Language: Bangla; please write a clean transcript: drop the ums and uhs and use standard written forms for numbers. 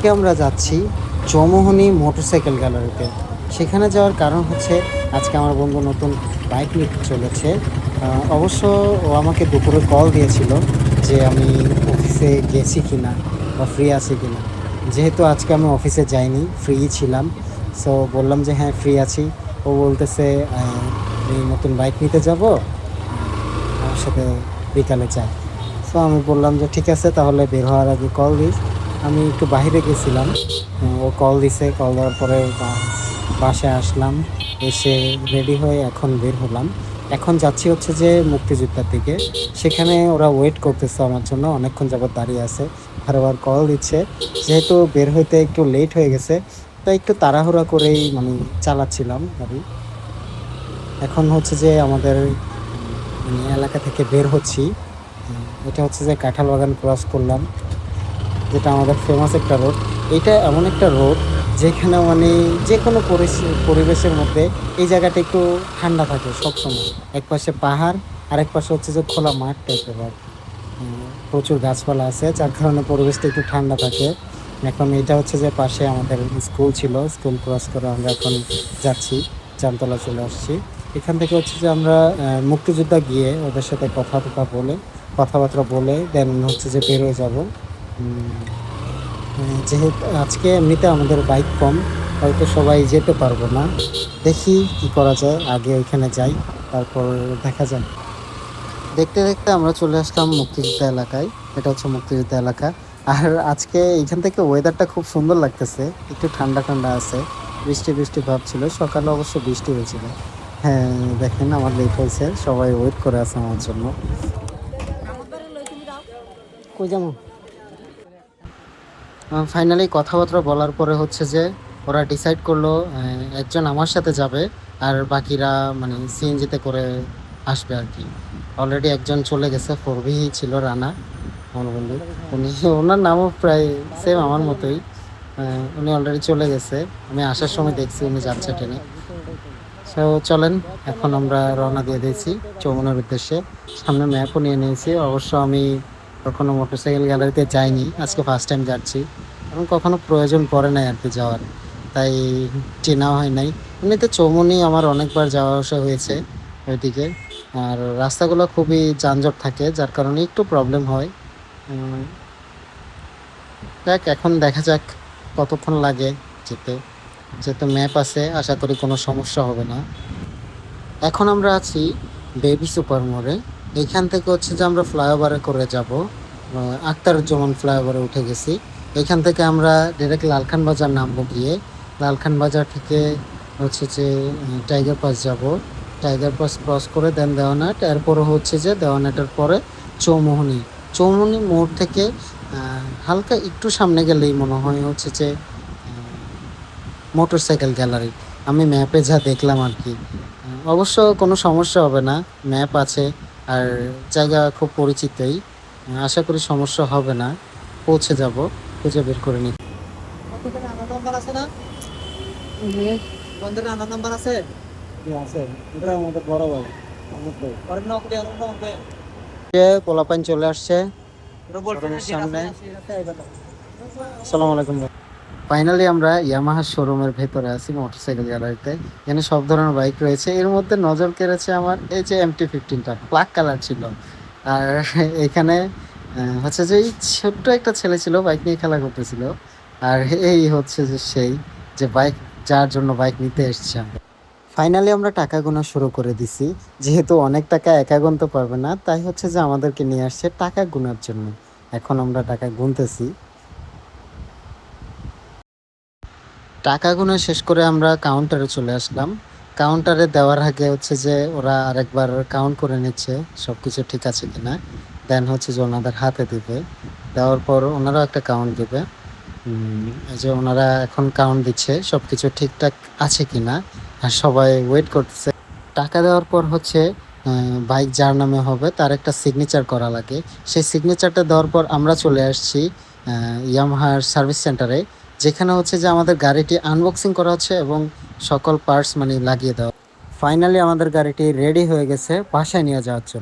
আজকে আমরা যাচ্ছি চৌমুহনী মোটরসাইকেল গ্যালারিতে। সেখানে যাওয়ার কারণ হচ্ছে আজকে আমার বন্ধু নতুন বাইক নিতে চলেছে। অবশ্য ও আমাকে দুপুরে কল দিয়েছিল যে আমি অফিসে গেছি কিনা বা ফ্রি আছি কিনা। যেহেতু আজকে আমি অফিসে যাইনি, ফ্রি ছিলাম, সো বললাম যে হ্যাঁ ফ্রি আছি। ও বলতেছে আমি নতুন বাইক নিতে যাব, আমার সাথে বিকালে যাই। সো আমি বললাম যে ঠিক আছে, তাহলে বের হওয়ার আগে কল দিস। আমি একটু বাইরে গেছিলাম, ও কল দিছে, কল দেওয়ার পরে বাসায় আসলাম। এসে রেডি হয়ে এখন বের হলাম। এখন যাচ্ছি হচ্ছে যে মুক্তিযোদ্ধার দিকে। সেখানে ওরা ওয়েট করতেছে আমার জন্য, অনেকক্ষণ যাবত দাঁড়িয়ে আছে, বারবার কল দিচ্ছে। যেহেতু বের হইতে একটু লেট হয়ে গেছে, তাই একটু তাড়াহুড়া করেই মানে চালাচ্ছিলাম গাড়ি। এখন হচ্ছে যে আমাদের মানে এলাকা থেকে বের হচ্ছি। এটা হচ্ছে যে কাঁঠাল বাগান ক্রস করলাম, যেটা আমাদের ফেমাস একটা রোড। এটা এমন একটা রোড যেখানে মানে যে কোনো পরিবেশের মধ্যে এই জায়গাটা একটু ঠান্ডা থাকে সবসময়। এক পাশে পাহাড়, আরেক পাশে হচ্ছে যে খোলা মাঠ টাইপের আর প্রচুর গাছপালা আছে, যার কারণে পরিবেশটা একটু ঠান্ডা থাকে। এখন এটা হচ্ছে যে পাশে আমাদের স্কুল ছিল, স্কুল ক্রস করে আমরা এখন যাচ্ছি, জামতলা চলে আসছি। এখান থেকে হচ্ছে যে আমরা মুক্তিযোদ্ধা গিয়ে ওদের সাথে কথাবার্তা বলে দেন হচ্ছে যে বেরোয় যাব। যেহেতু আজকে এমনিতে আমাদের বাইক কম, হয়তো সবাই যেতে পারবো না। দেখি কি করা যায়, আগে ওইখানে যাই, তারপর দেখা যাক। দেখতে দেখতে আমরা চলে আসলাম মুক্তিযোদ্ধা এলাকায়। এটা হচ্ছে মুক্তিযোদ্ধা এলাকা। আর আজকে এখান থেকে ওয়েদারটা খুব সুন্দর লাগতেছে, একটু ঠান্ডা ঠান্ডা আছে, বৃষ্টি বৃষ্টি ভাব ছিল, সকালে অবশ্য বৃষ্টি হয়েছিল। হ্যাঁ, দেখেন আমার লেট হয়েছে, সবাই ওয়েট করে আছে আমার জন্য। কই যাবো? ফাইনালি কথাবার্তা বলার পরে হচ্ছে যে ওরা ডিসাইড করলো একজন আমার সাথে যাবে, আর বাকিরা মানে সিএনজিতে করে আসবে আর কি। অলরেডি একজন চলে গেছে, ফোরভি ছিল, রানা আমার বন্ধু। উনি, ওনার নামও প্রায় সেম আমার মতোই। উনি অলরেডি চলে গেছে, আমি আসার সময় দেখছি উনি যাচ্ছে ট্রেনে। সো চলেন, এখন আমরা রওনা দিয়ে দিয়েছি চৌমুহনীর উদ্দেশ্যে। সামনে ম্যাপও নিয়ে নিয়েছি। অবশ্য আমি কখনো মোটরসাইকেল গ্যালারিতে যাইনি, আজকে ফার্স্ট টাইম যাচ্ছি, এবং কখনো প্রয়োজন পড়ে নাই আর কি যাওয়ার, তাই চেনা হয় নাই। এমনিতে চৌমুহনী আমার অনেকবার যাওয়া আসা হয়েছে ওইদিকে। আর রাস্তাগুলো খুবই যানজট থাকে, যার কারণে একটু প্রবলেম হয়। দেখ, এখন দেখা যাক কতক্ষণ লাগে যেতে। যেহেতু ম্যাপ আছে, আশা করি কোনো সমস্যা হবে না। এখন আমরা আছি বেবি সুপার মোড়ে। এখান থেকে হচ্ছে যে আমরা ফ্লাইওভারে করে যাব, আখতারুজ্জামান ফ্লাইওভারে উঠে গেছি। এখান থেকে আমরা ডিরেক্ট লালখান বাজার নামবো, গিয়ে লালখান বাজার থেকে হচ্ছে যে টাইগার পাস যাব। টাইগার পাস ক্রস করে দেন দেওয়ানাট, এরপরে হচ্ছে যে দেওয়ানাটের পরে চৌমুহনী। চৌমুহনী মোড় থেকে হালকা একটু সামনে গেলেই মনে হয় হচ্ছে যে মোটরসাইকেল গ্যালারি। আমি ম্যাপে যা দেখলাম আর কি। অবশ্য কোনো সমস্যা হবে না, ম্যাপ আছে, আর জায়গা খুব পরিচিতই। আশা করি সমস্যা হবে না, পৌঁছে যাব, খুঁজে বের করে নিই। আছে না বন্ধুরা, আধার নাম্বার আছে? আছে, এটা আমাদের বড় ভাই। পোলাপাইন চলে আসছে সামনে। আসসালামু আলাইকুম। ফাইনালি আমরা ইয়ামাহা শোরুমের ভেতরে আছি, মোটরসাইকেল গ্যালারিতে। এখানে সব ধরনের বাইক রয়েছে, এর মধ্যে নজর কেড়েছে আমার এই যে MT-15টা, ব্ল্যাক কালার ছিল। আর এখানে হচ্ছে যে এই ছোট্ট একটা ছেলে ছিল, বাইক নিয়ে খেলা করতেছিল। আর এই হচ্ছে যে সেই যে বাইক, যার জন্য বাইক নিতে এসছে। ফাইনালি আমরা টাকা গোনা শুরু করে দিছি। যেহেতু অনেক টাকা একা গুনতে পারবে না, তাই হচ্ছে যে আমাদেরকে নিয়ে আসছে টাকা গোনার জন্য। এখন আমরা টাকা গুনতেছি। টাকা গোনা শেষ করে আমরা কাউন্টারে চলে আসলাম। কাউন্টারে দেওয়ার আগে হচ্ছে যে ওরা আরেকবার কাউন্ট করে নিচ্ছে সব কিছু ঠিক আছে কিনা, দেন হচ্ছে যে ওনাদের হাতে দিবে। দেওয়ার পর ওনারাও একটা কাউন্ট দিবে। এই যে ওনারা এখন কাউন্ট দিচ্ছে সব কিছু ঠিকঠাক আছে কিনা, আর সবাই ওয়েট করতেছে। টাকা দেওয়ার পর হচ্ছে বাইক যার নামে হবে তার একটা সিগনেচার করা লাগে। সেই সিগনেচারটা দেওয়ার পর আমরা চলে আসছি ইয়ামাহার সার্ভিস সেন্টারে, যেখানে হচ্ছে যে আমাদের গাড়িটি আনবক্সিং করা হচ্ছে এবং সকল পার্টস মানে লাগিয়ে দেওয়া। ফাইনালি আমাদের গাড়িটি রেডি হয়ে গেছে বাসায় নিয়ে যাওয়ার জন্য।